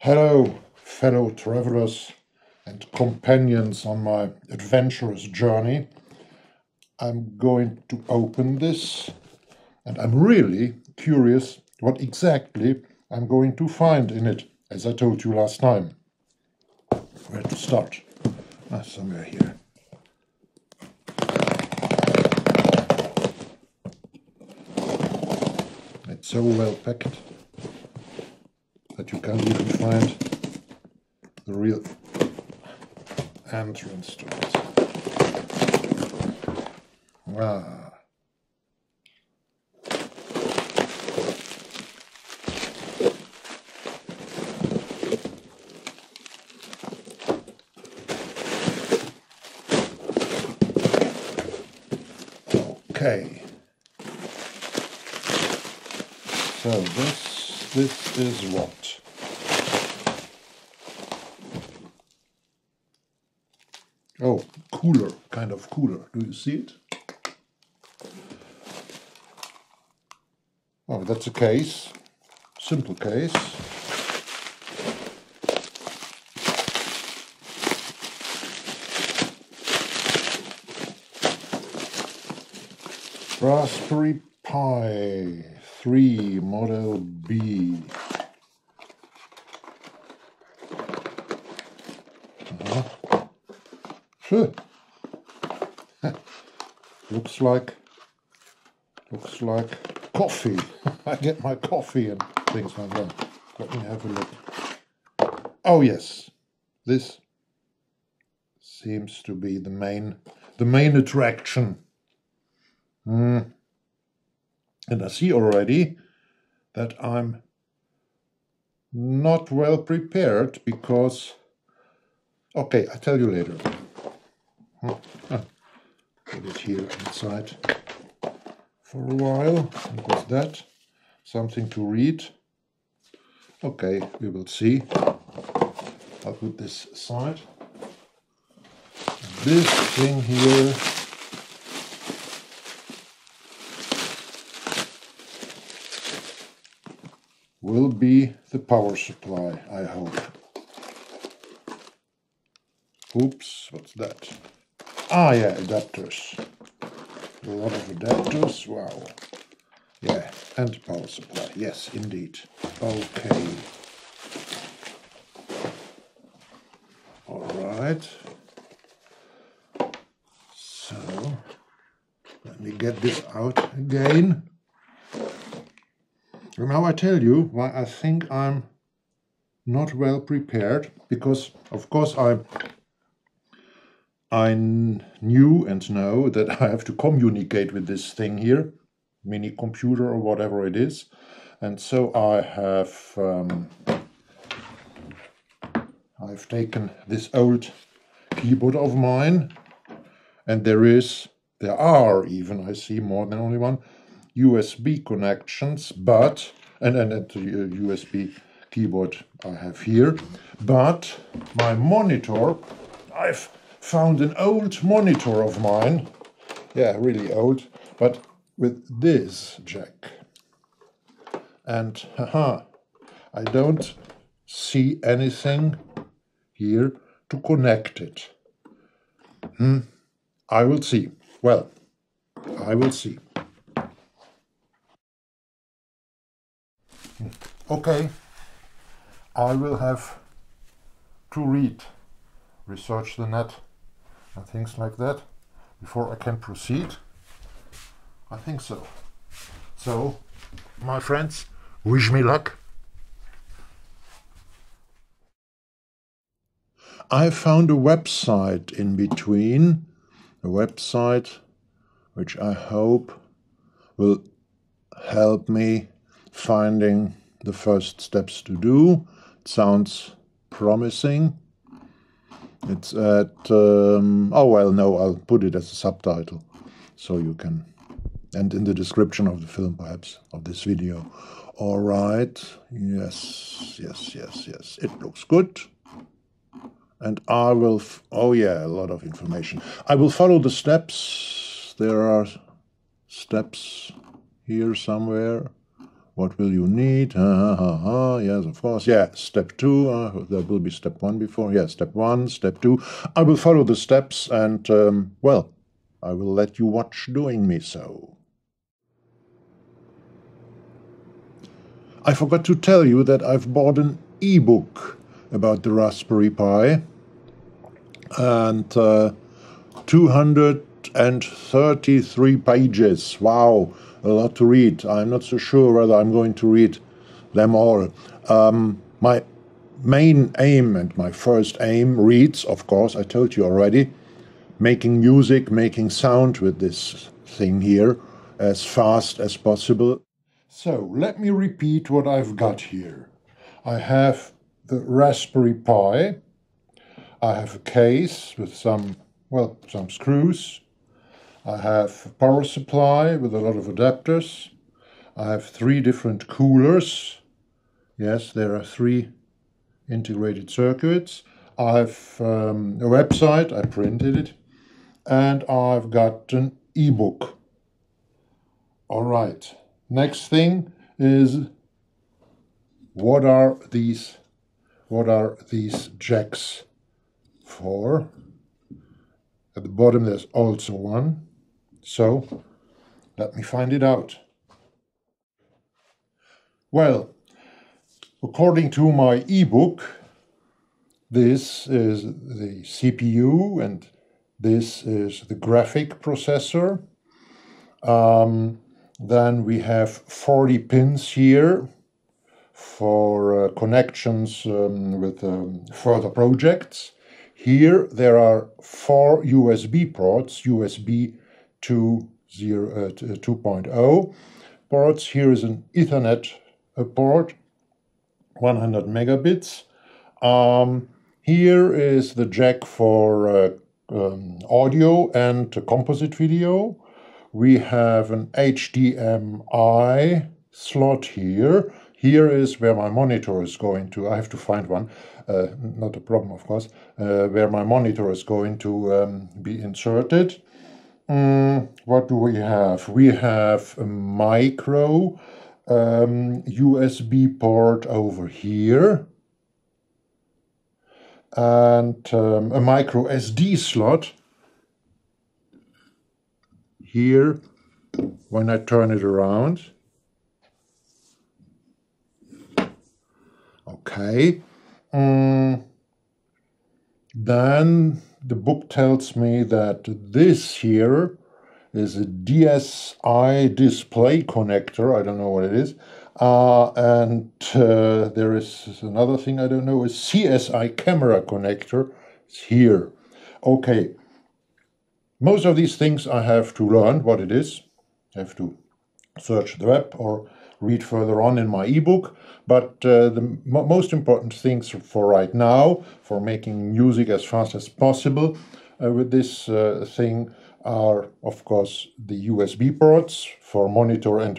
Hello, fellow travelers and companions on my adventurous journey. I'm going to open this, and I'm really curious what exactly I'm going to find in it, as I told you last time. Where to start? Somewhere here. It's so well packed that you can't even find the real entrance to it. Ah. Okay. So this is what? Oh, cooler, kind of cooler. Do you see it? Oh, that's a case. Simple case. Raspberry Pi 3 Model B. Sure. Looks like coffee. I get my coffee and things like that. Let me have a look. Oh yes, this seems to be the main attraction. And I see already that I'm not well prepared because, okay, I'll tell you later. Put it here inside for a while. What was that? Something to read. Okay, we will see. I'll put this aside. This thing here will be the power supply, I hope. Oops, what's that? Ah, yeah, adapters. A lot of adapters, wow. Yeah, and power supply, yes, indeed. Okay. All right. So, let me get this out again. And now I tell you why I think I'm not well prepared, because of course I knew and know that I have to communicate with this thing here, mini computer or whatever it is, and so I've taken this old keyboard of mine, and there are even, I see more than only one, USB connections, but and the USB keyboard I have here, but my monitor, I've found an old monitor of mine, yeah, really old, but with this jack, and I don't see anything here to connect it. I will see. Well, I will see. Okay, I will have to research the net and things like that before I can proceed. I think so. So, my friends, wish me luck. I found a website in between, a website which I hope will help me finding the first steps to do. It sounds promising. It's at, oh well, no, I'll put it as a subtitle so you can, and in the description of the film perhaps, of this video. All right, yes, it looks good. And I will, oh yeah, a lot of information. I will follow the steps. There are steps here somewhere. What will you need? Yes, of course. Yeah, step 2. There will be step 1 before. Yeah, step 1, step 2. I will follow the steps and, well, I will let you watch doing me so. I forgot to tell you that I've bought an e-book about the Raspberry Pi, and 233 pages. Wow, a lot to read. I'm not so sure whether I'm going to read them all. My main aim and my first aim reads, of course, I told you already, making music, making sound with this thing here as fast as possible. So let me repeat what I've got here. I have the Raspberry Pi. I have a case with some screws. I have a power supply with a lot of adapters. I have 3 different coolers. Yes, there are 3 integrated circuits. I have a website, I printed it, and I've got an e-book. All right, next thing is, what are these jacks for? At the bottom there's also one, so let me find it out. Well, according to my ebook, this is the CPU and this is the graphic processor. Then we have 40 pins here for connections with further projects. Here there are 4 USB ports, USB 2.0 ports. Here is an Ethernet port, 100 megabits. Here is the jack for audio and composite video. We have an HDMI slot here. Here is where my monitor is going to, I have to find one, not a problem of course, where my monitor is going to be inserted. What do we have? We have a micro USB port over here, and a micro SD slot here when I turn it around. Okay. Then the book tells me that this here is a DSI display connector. I don't know what it is. And there is another thing I don't know, a CSI camera connector. It's here. Okay. Most of these things I have to learn what it is. I have to search the web or read further on in my ebook. But the most important things for right now, for making music as fast as possible with this thing, are of course the USB ports for monitor and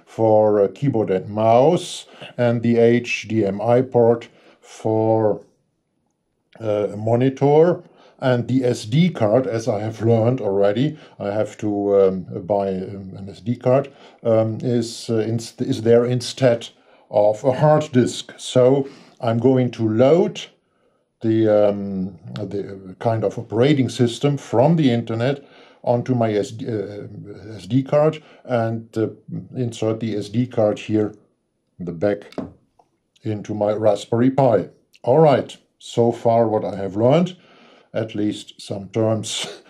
for keyboard and mouse, and the HDMI port for monitor. And the SD card, as I have learned already, I have to buy an SD card, is there instead of a hard disk. So I'm going to load the kind of operating system from the internet onto my SD card and insert the SD card here in the back into my Raspberry Pi. All right, so far what I have learned. At least some terms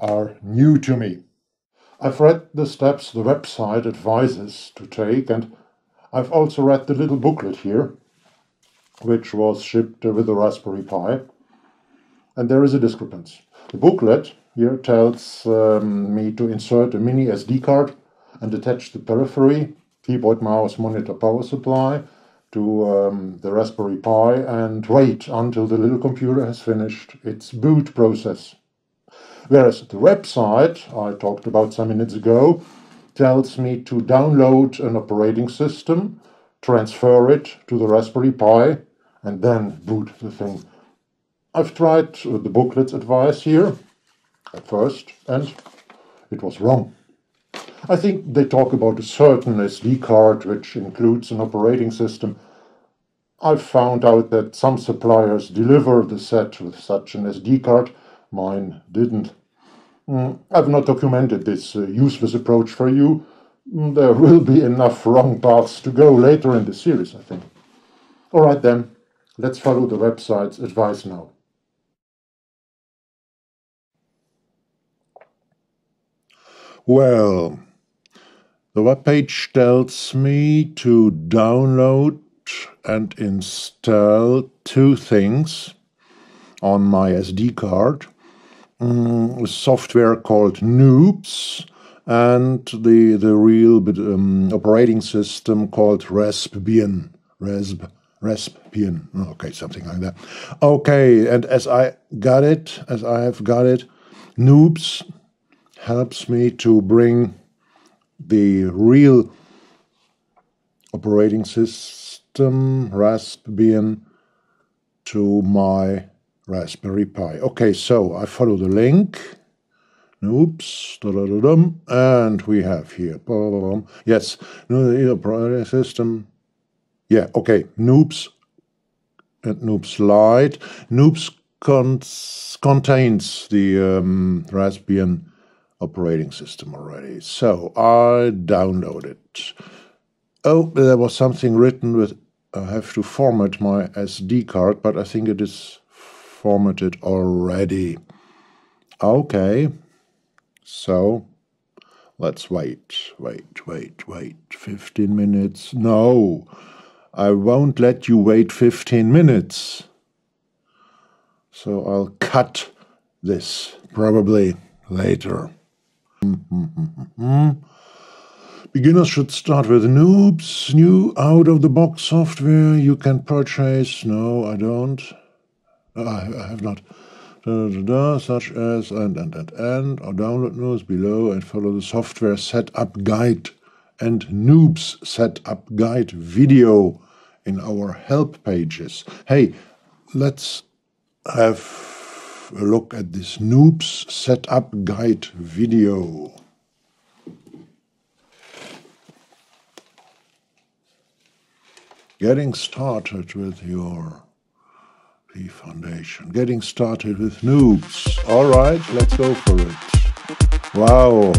are new to me. I've read the steps the website advises to take, and I've also read the little booklet here, which was shipped with the Raspberry Pi, and there is a discrepancy. The booklet here tells me to insert a mini SD card and attach the periphery, keyboard, mouse, monitor, power supply, to the Raspberry Pi and wait until the little computer has finished its boot process. Whereas the website I talked about some minutes ago tells me to download an operating system, transfer it to the Raspberry Pi, and then boot the thing. I've tried the booklet's advice here at first, and it was wrong. I think they talk about a certain SD card which includes an operating system. I've found out that some suppliers deliver the set with such an SD card. Mine didn't. I've not documented this useless approach for you. There will be enough wrong paths to go later in the series, I think. Alright then, let's follow the website's advice now. Well, the webpage tells me to download and install two things on my SD card. A software called Noobs and the real operating system called Raspbian. Raspbian. Okay, something like that. Okay, and as I have got it, Noobs helps me to bring the real operating system, Raspbian, to my Raspberry Pi. Okay, so I follow the link. Oops, and we have here. Yes, the operating system. Yeah, okay. Noobs and Noobs Lite. Noobs contains the Raspbian operating system already. So I download it. Oh, there was something written with I have to format my SD card, but I think it is formatted already. Okay, so let's wait. 15 minutes. No, I won't let you wait 15 minutes. So I'll cut this probably later. Beginners should start with Noobs, new out-of-the-box software you can purchase. No, I don't. I have not. Such as and, or download Noobs below and follow the software setup guide and Noobs setup guide video in our help pages. Hey, let's have a look at this Noobs setup guide video. Getting started with your P Foundation. Getting started with Noobs. All right, let's go for it. Wow.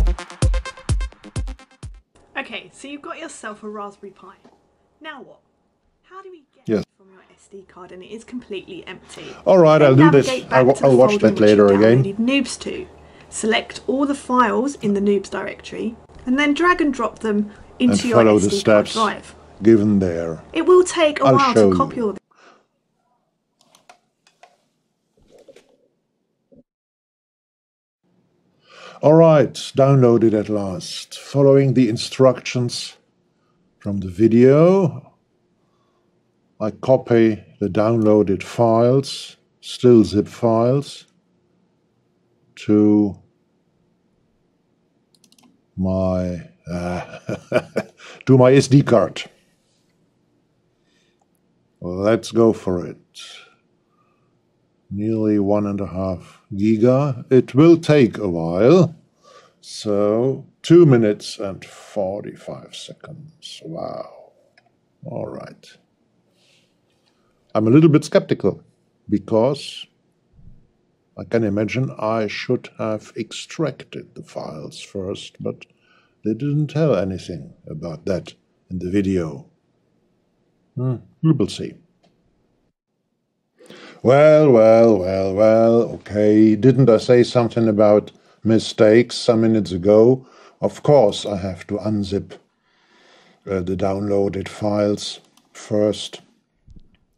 Okay, so you've got yourself a Raspberry Pi. Now what? How do we get it from your SD card and it is completely empty? All right, then I'll do this. I'll watch that later again. Noobs to. Select all the files in the Noobs directory and then drag and drop them into your SD card drive. Given there. It will take a while to copy all of it. All right, downloaded at last. Following the instructions from the video, I copy the downloaded files, still zip files, to my to my SD card. Let's go for it. Nearly 1.5 giga. It will take a while. So 2 minutes and 45 seconds. Wow. All right. I'm a little bit skeptical because I can imagine I should have extracted the files first, but they didn't tell anything about that in the video. We will see. Well, okay. Didn't I say something about mistakes some minutes ago? Of course I have to unzip the downloaded files first.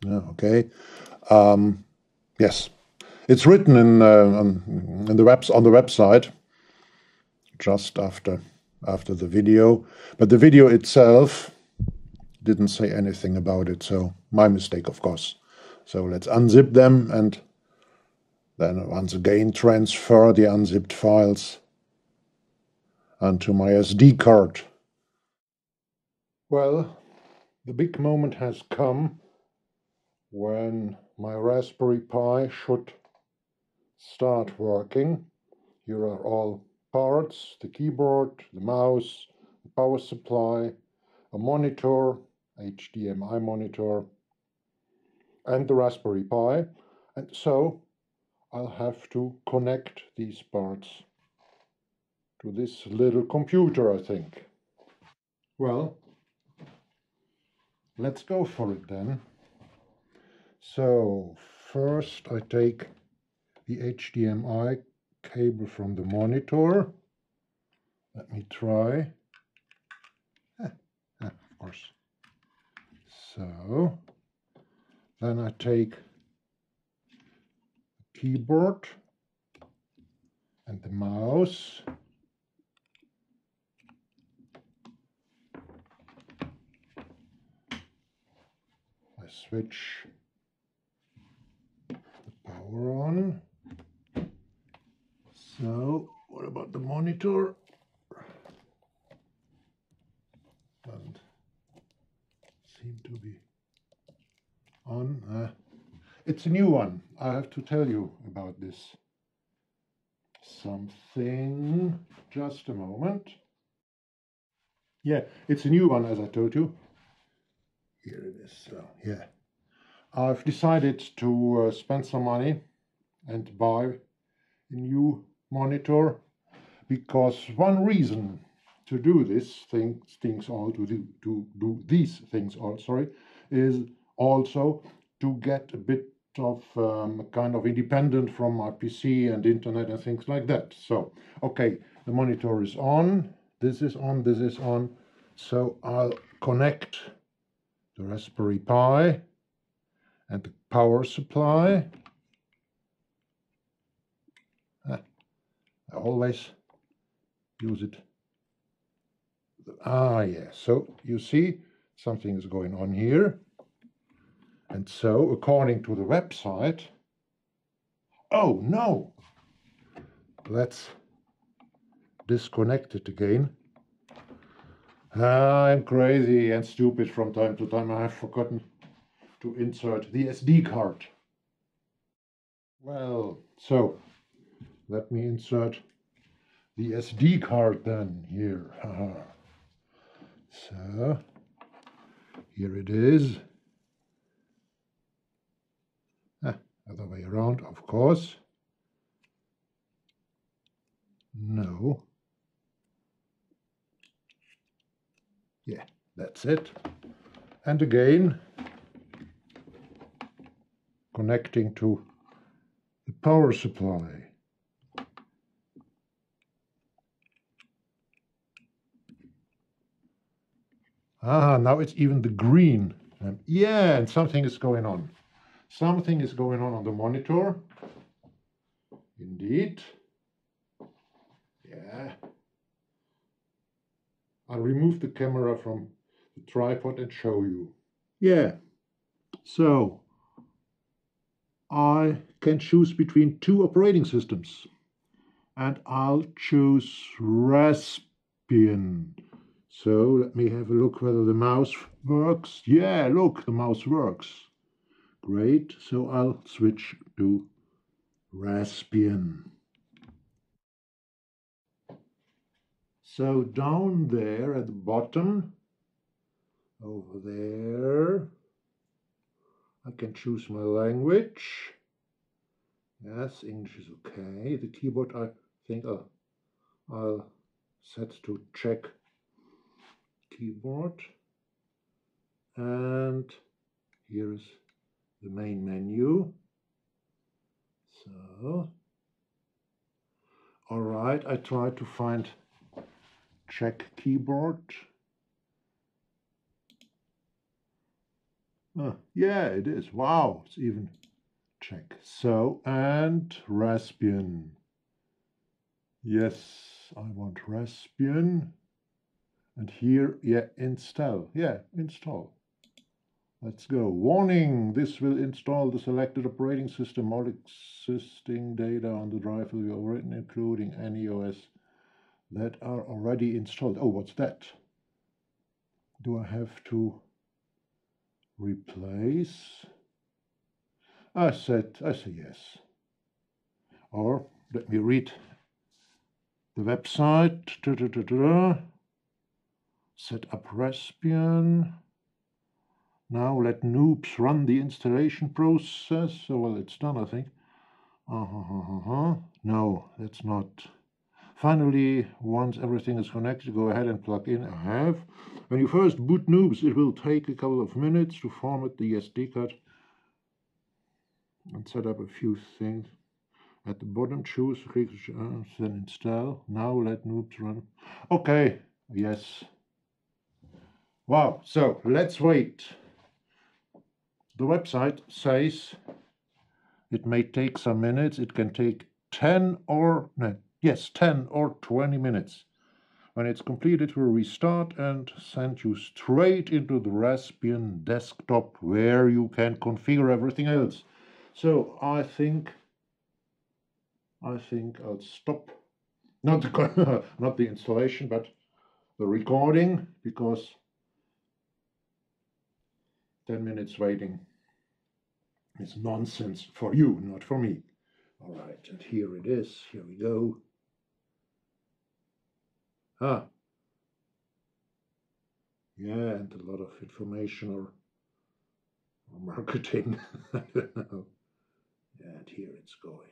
Okay. Yes. It's written in on the website just after the video, but the video itself didn't say anything about it, so my mistake, of course. So let's unzip them and then once again transfer the unzipped files onto my SD card. Well, the big moment has come when my Raspberry Pi should start working. Here are all power parts: the keyboard, the mouse, the power supply, a monitor, HDMI monitor, and the Raspberry Pi. And so I'll have to connect these parts to this little computer, I think. Well, let's go for it then. So first I take the HDMI cable from the monitor. Let me try. Of course. So then I take the keyboard and the mouse. I switch the power on. So what about the monitor? Doesn't seem to be on. It's a new one. I have to tell you about this. Something. Just a moment. Yeah, it's a new one, as I told you. Here it is. So, yeah. I've decided to spend some money and buy a new monitor because one reason to do these things is also to get a bit of kind of independent from my PC and internet and things like that. So, okay, the monitor is on, this is on, this is on. So I'll connect the Raspberry Pi and the power supply. I always use it. Yeah, so you see something is going on here. And so, according to the website, oh no, let's disconnect it again. I'm crazy and stupid from time to time. I have forgotten to insert the SD card. Well, so let me insert the SD card then here. So here it is. Other way around, of course. No. Yeah, that's it. And again, connecting to the power supply. Now it's even the green. Yeah, and something is going on. Something is going on the monitor. Indeed. Yeah. I'll remove the camera from the tripod and show you. Yeah. So, I can choose between two operating systems. And I'll choose Raspbian. So let me have a look whether the mouse works. Yeah, look, the mouse works. Great, so I'll switch to Raspbian. So down there at the bottom, over there, I can choose my language. Yes, English is okay. The keyboard I think I'll set to check keyboard. And here is the main menu. So, all right, I try to find check keyboard. Yeah, it is. Wow, it's even check. So, and Raspbian. Yes, I want Raspbian. And here, yeah, install. Yeah, install. Let's go. Warning, this will install the selected operating system. All existing data on the drive will be overwritten, including any OS that are already installed. Oh, what's that? Do I have to replace? I say yes. Or let me read the website. Set up Raspbian. Now let noobs run the installation process. So, well, it's done, I think. No, that's not. Finally, once everything is connected, go ahead and plug in. I have. When you first boot noobs, it will take a couple of minutes to format the SD card and set up a few things. At the bottom, choose, then install. Now let noobs run. Okay, yes. Wow, so let's wait. The website says it may take some minutes. It can take 10 or 20 minutes. When it's completed, it will restart and send you straight into the Raspbian desktop where you can configure everything else. So I think I'll stop, not the installation, but the recording, because 10 minutes waiting is nonsense for you, not for me. All right, and here it is. Here we go. Yeah, and a lot of information or marketing. I don't know. And here it's going.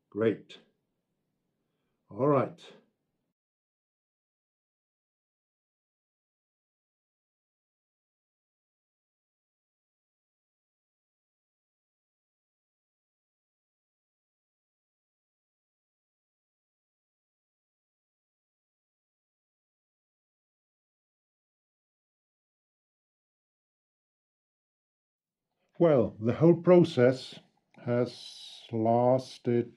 Great. All right. Well, the whole process has lasted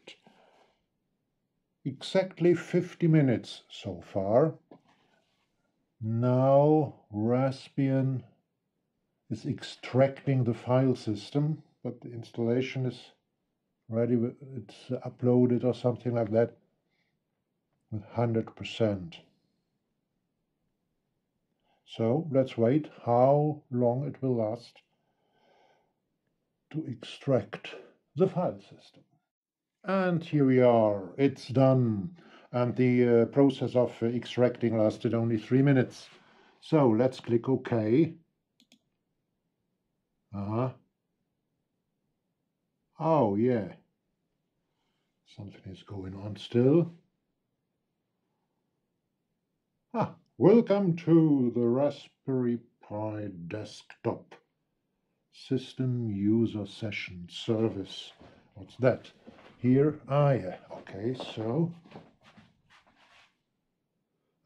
exactly 50 minutes so far. Now Raspbian is extracting the file system, but the installation is ready. It's uploaded or something like that with 100%. So let's wait how long it will last to extract the file system. And here we are, it's done. And the process of extracting lasted only 3 minutes. So let's click OK. Oh yeah, something is going on still. Welcome to the Raspberry Pi desktop system user session service. What's that? Here, yeah, okay, so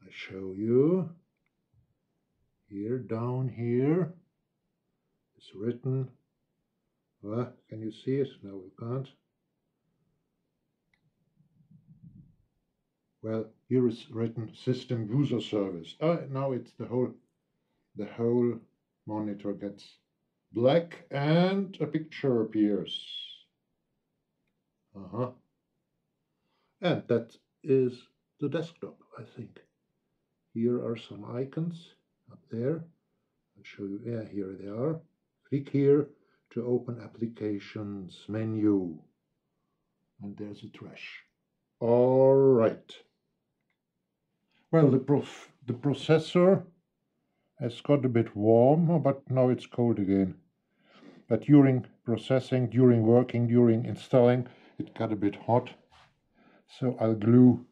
I show you here, down here, it's written, can you see it? No, we can't. Well, here is written system user service. Now it's the whole monitor gets black and a picture appears. And that is the desktop, I think. Here are some icons up there. I'll show you. Yeah, here they are. Click here to open applications menu. And there's a trash. All right. Well, the processor has got a bit warm, but now it's cold again. But during processing, during working, during installing, it got a bit hot. So I'll glue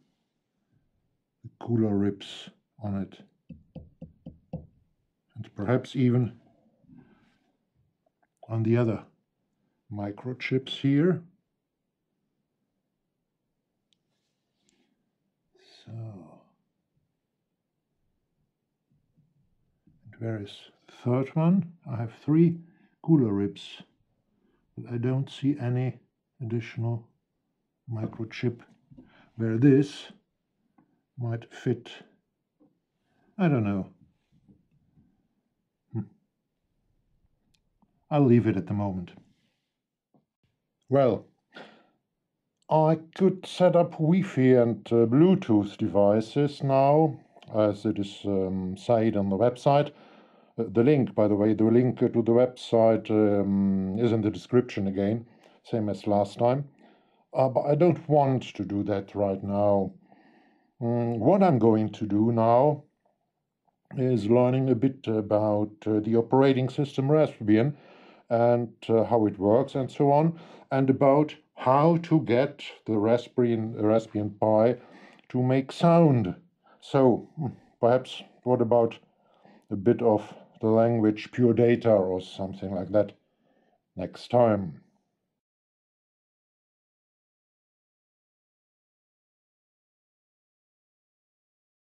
the cooler ribs on it. And perhaps even on the other microchips here. So, and where is the third one? I have 3 cooler ribs, but I don't see any additional microchip where this might fit. I don't know. I'll leave it at the moment. Well, I could set up Wi-Fi and Bluetooth devices now, as it is said on the website. The link, by the way, the link to the website is in the description again, same as last time. but I don't want to do that right now. What I'm going to do now is learning a bit about the operating system Raspbian and how it works and so on, and about how to get the Raspbian Pi to make sound. So perhaps what about a bit of the language pure data or something like that next time.